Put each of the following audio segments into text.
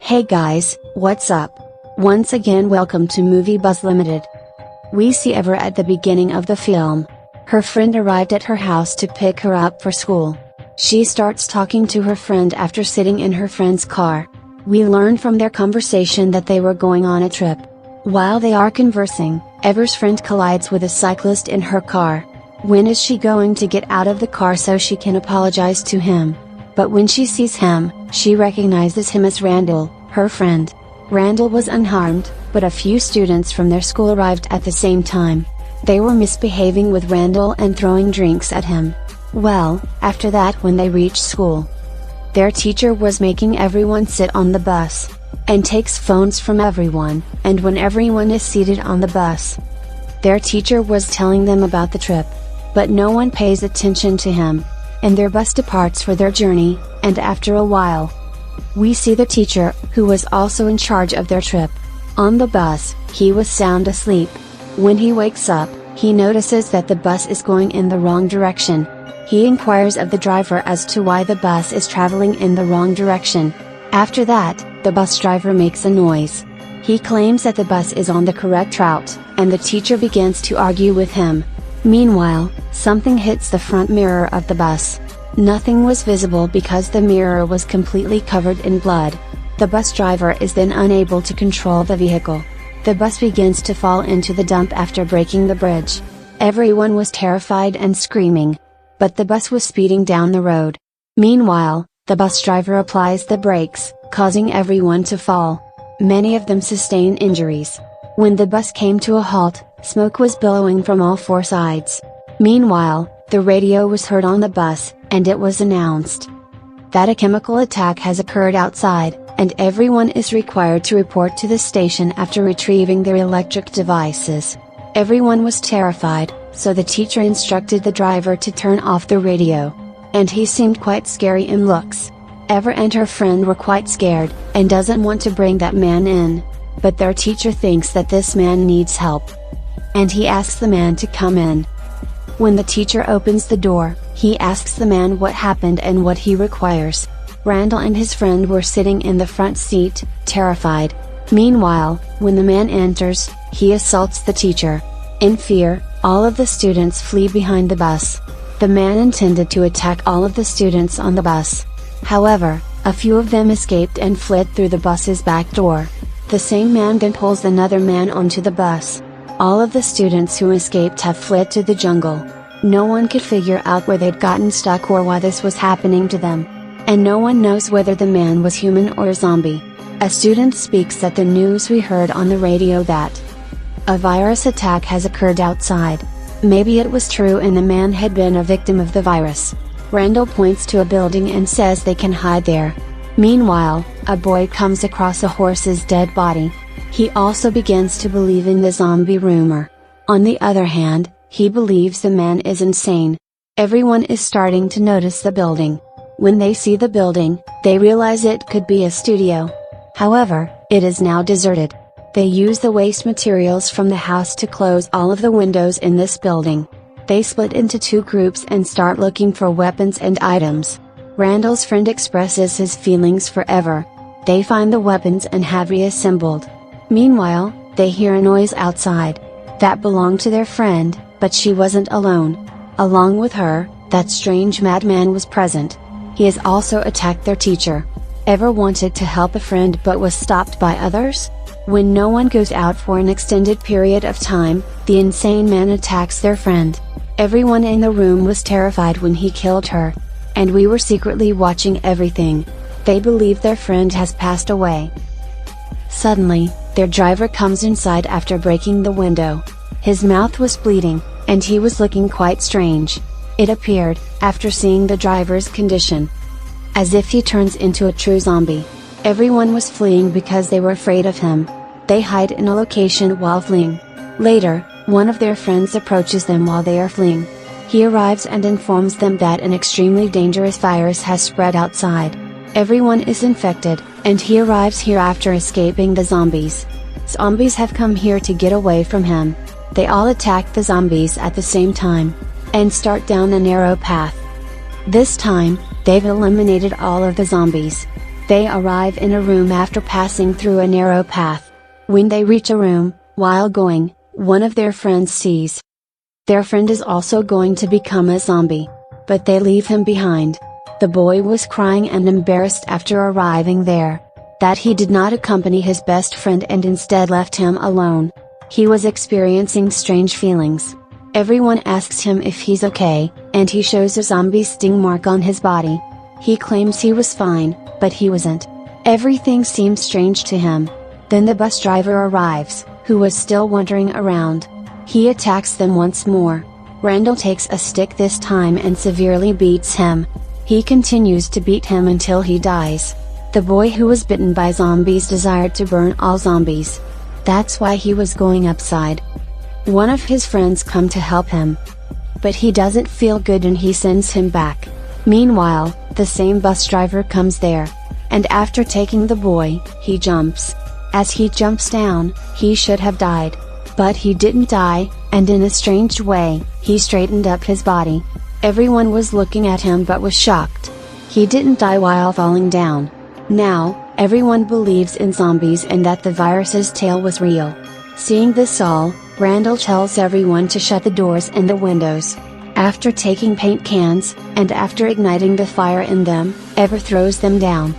Hey guys, what's up? Once again welcome to movie Buzz Ltd. We see Ever at the beginning of the film. Her friend arrived at her house to pick her up for school. She starts talking to her friend after sitting in her friend's car. We learn from their conversation that they were going on a trip. While they are conversing, Ever's friend collides with a cyclist in her car. When is she going to get out of the car so she can apologize to him? But when she sees him, she recognizes him as Randall, her friend. Randall was unharmed, but a few students from their school arrived at the same time. They were misbehaving with Randall and throwing drinks at him. Well, after that when they reached school, their teacher was making everyone sit on the bus, and takes phones from everyone, and when everyone is seated on the bus, their teacher was telling them about the trip. But no one pays attention to him. And their bus departs for their journey, and after a while, we see the teacher, who was also in charge of their trip. On the bus, he was sound asleep. When he wakes up, he notices that the bus is going in the wrong direction. He inquires of the driver as to why the bus is traveling in the wrong direction. After that, the bus driver makes a noise. He claims that the bus is on the correct route, and the teacher begins to argue with him. Meanwhile, something hits the front mirror of the bus. Nothing was visible because the mirror was completely covered in blood. The bus driver is then unable to control the vehicle. The bus begins to fall into the dump after breaking the bridge. Everyone was terrified and screaming. But the bus was speeding down the road. Meanwhile, the bus driver applies the brakes, causing everyone to fall. Many of them sustain injuries. When the bus came to a halt, smoke was billowing from all four sides. Meanwhile, the radio was heard on the bus, and it was announced that a chemical attack has occurred outside, and everyone is required to report to the station after retrieving their electric devices. Everyone was terrified, so the teacher instructed the driver to turn off the radio. And he seemed quite scary in looks. Ever and her friend were quite scared, and doesn't want to bring that man in. But their teacher thinks that this man needs help, and he asks the man to come in. When the teacher opens the door, he asks the man what happened and what he requires. Randall and his friend were sitting in the front seat, terrified. Meanwhile, when the man enters, he assaults the teacher. In fear, all of the students flee behind the bus. The man intended to attack all of the students on the bus. However, a few of them escaped and fled through the bus's back door. The same man then pulls another man onto the bus. All of the students who escaped have fled to the jungle. No one could figure out where they'd gotten stuck or why this was happening to them. And no one knows whether the man was human or a zombie. A student speaks at the news we heard on the radio that a virus attack has occurred outside. Maybe it was true and the man had been a victim of the virus. Randall points to a building and says they can hide there. Meanwhile, a boy comes across a horse's dead body. He also begins to believe in the zombie rumor. On the other hand, he believes the man is insane. Everyone is starting to notice the building. When they see the building, they realize it could be a studio. However, it is now deserted. They use the waste materials from the house to close all of the windows in this building. They split into two groups and start looking for weapons and items. Randall's friend expresses his feelings for Ever. They find the weapons and have reassembled. Meanwhile, they hear a noise outside. That belonged to their friend, but she wasn't alone. Along with her, that strange madman was present. He has also attacked their teacher. Ever wanted to help a friend but was stopped by others? When no one goes out for an extended period of time, the insane man attacks their friend. Everyone in the room was terrified when he killed her. And we were secretly watching everything. They believe their friend has passed away. Suddenly, their driver comes inside after breaking the window. His mouth was bleeding, and he was looking quite strange. It appeared, after seeing the driver's condition, as if he turns into a true zombie. Everyone was fleeing because they were afraid of him. They hide in a location while fleeing. Later, one of their friends approaches them while they are fleeing. He arrives and informs them that an extremely dangerous virus has spread outside. Everyone is infected, and he arrives here after escaping the zombies. Zombies have come here to get away from him. They all attack the zombies at the same time, and start down a narrow path. This time, they've eliminated all of the zombies. They arrive in a room after passing through a narrow path. When they reach a room, while going, one of their friends sees. Their friend is also going to become a zombie. But they leave him behind. The boy was crying and embarrassed after arriving there. That he did not accompany his best friend and instead left him alone. He was experiencing strange feelings. Everyone asks him if he's okay, and he shows a zombie sting mark on his body. He claims he was fine, but he wasn't. Everything seems strange to him. Then the bus driver arrives, who was still wandering around. He attacks them once more. Randall takes a stick this time and severely beats him. He continues to beat him until he dies. The boy who was bitten by zombies desired to burn all zombies. That's why he was going upside. One of his friends come to help him. But he doesn't feel good and he sends him back. Meanwhile, the same bus driver comes there. And after taking the boy, he jumps. As he jumps down, he should have died. But he didn't die, and in a strange way, he straightened up his body. Everyone was looking at him but was shocked. He didn't die while falling down. Now, everyone believes in zombies and that the virus's tale was real. Seeing this all, Randall tells everyone to shut the doors and the windows. After taking paint cans, and after igniting the fire in them, Ever throws them down.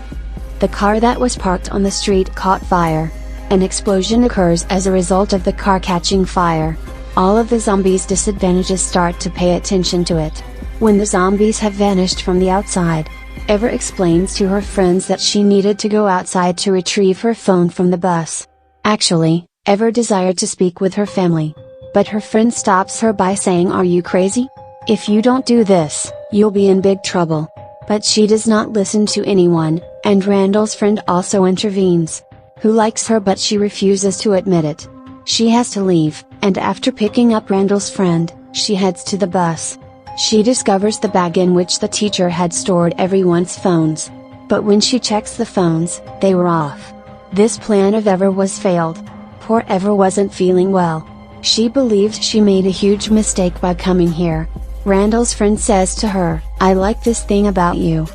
The car that was parked on the street caught fire. An explosion occurs as a result of the car catching fire. All of the zombies' disadvantages start to pay attention to it. When the zombies have vanished from the outside, Ever explains to her friends that she needed to go outside to retrieve her phone from the bus. Actually, Ever desired to speak with her family. But her friend stops her by saying, "Are you crazy? If you don't do this, you'll be in big trouble." But she does not listen to anyone, and Randall's friend also intervenes. Who likes her but she refuses to admit it. She has to leave, and after picking up Randall's friend, she heads to the bus. She discovers the bag in which the teacher had stored everyone's phones. But when she checks the phones, they were off. This plan of Ever was failed. Poor Ever wasn't feeling well. She believed she made a huge mistake by coming here. Randall's friend says to her, "I like this thing about you.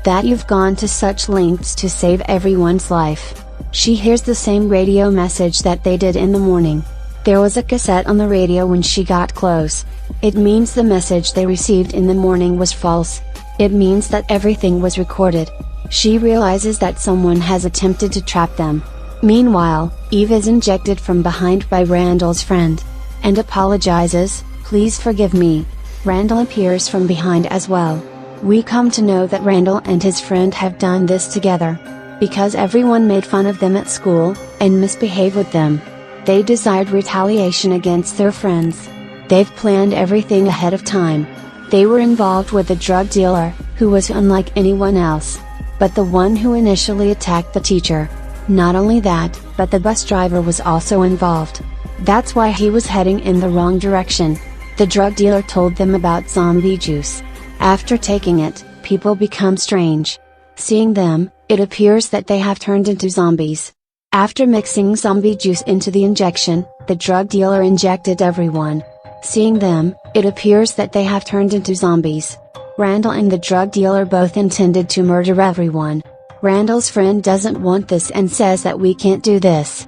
That you've gone to such lengths to save everyone's life." She hears the same radio message that they did in the morning. There was a cassette on the radio when she got close. It means the message they received in the morning was false. It means that everything was recorded. She realizes that someone has attempted to trap them. Meanwhile, Eve is injected from behind by Randall's friend. And apologizes, "Please forgive me." Randall appears from behind as well. We come to know that Randall and his friend have done this together. Because everyone made fun of them at school, and misbehaved with them. They desired retaliation against their friends. They've planned everything ahead of time. They were involved with the drug dealer, who was unlike anyone else. But the one who initially attacked the teacher. Not only that, but the bus driver was also involved. That's why he was heading in the wrong direction. The drug dealer told them about zombie juice. After taking it, people become strange. Seeing them, it appears that they have turned into zombies. After mixing zombie juice into the injection, the drug dealer injected everyone. Seeing them, it appears that they have turned into zombies. Randall and the drug dealer both intended to murder everyone. Randall's friend doesn't want this and says that we can't do this.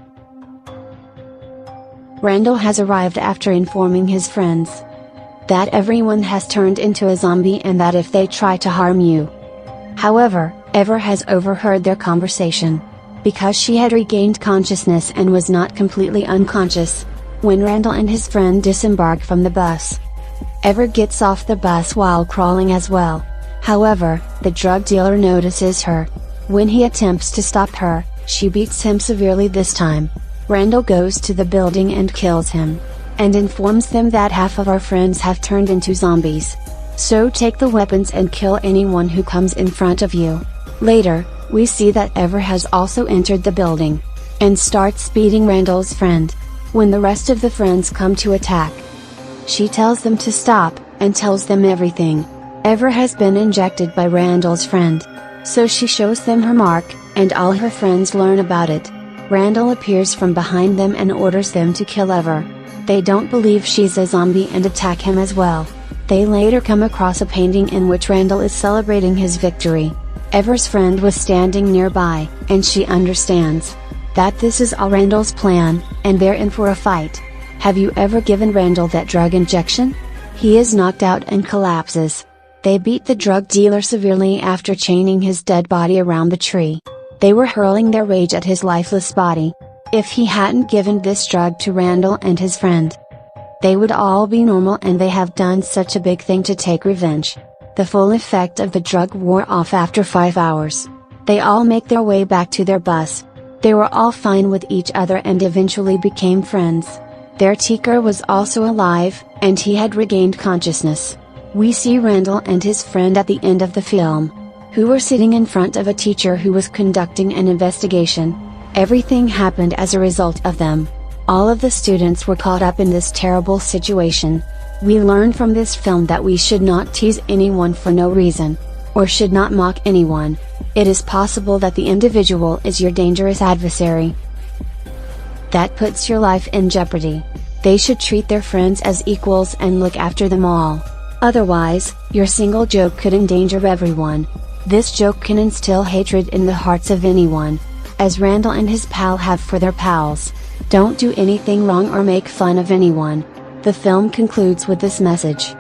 Randall has arrived after informing his friends that everyone has turned into a zombie and that if they try to harm you. However, Ever has overheard their conversation. Because she had regained consciousness and was not completely unconscious. When Randall and his friend disembark from the bus, Ever gets off the bus while crawling as well. However, the drug dealer notices her. When he attempts to stop her, she beats him severely this time. Randall goes to the building and kills him. And informs them that half of our friends have turned into zombies. So take the weapons and kill anyone who comes in front of you. Later, we see that Ever has also entered the building. And starts beating Randall's friend. When the rest of the friends come to attack, she tells them to stop, and tells them everything. Ever has been injected by Randall's friend. So she shows them her mark, and all her friends learn about it. Randall appears from behind them and orders them to kill Ever. They don't believe she's a zombie and attack him as well. They later come across a painting in which Randall is celebrating his victory. Ever's friend was standing nearby, and she understands that this is all Randall's plan, and they're in for a fight. Have you ever given Randall that drug injection? He is knocked out and collapses. They beat the drug dealer severely after chaining his dead body around the tree. They were hurling their rage at his lifeless body. If he hadn't given this drug to Randall and his friend, they would all be normal, and they have done such a big thing to take revenge. The full effect of the drug wore off after 5 hours. They all make their way back to their bus. They were all fine with each other and eventually became friends. Their teacher was also alive, and he had regained consciousness. We see Randall and his friend at the end of the film, who were sitting in front of a teacher who was conducting an investigation. Everything happened as a result of them. All of the students were caught up in this terrible situation. We learn from this film that we should not tease anyone for no reason, or should not mock anyone. It is possible that the individual is your dangerous adversary. That puts your life in jeopardy. They should treat their friends as equals and look after them all. Otherwise, your single joke could endanger everyone. This joke can instill hatred in the hearts of anyone, as Randall and his pal have for their pals. Don't do anything wrong or make fun of anyone. The film concludes with this message: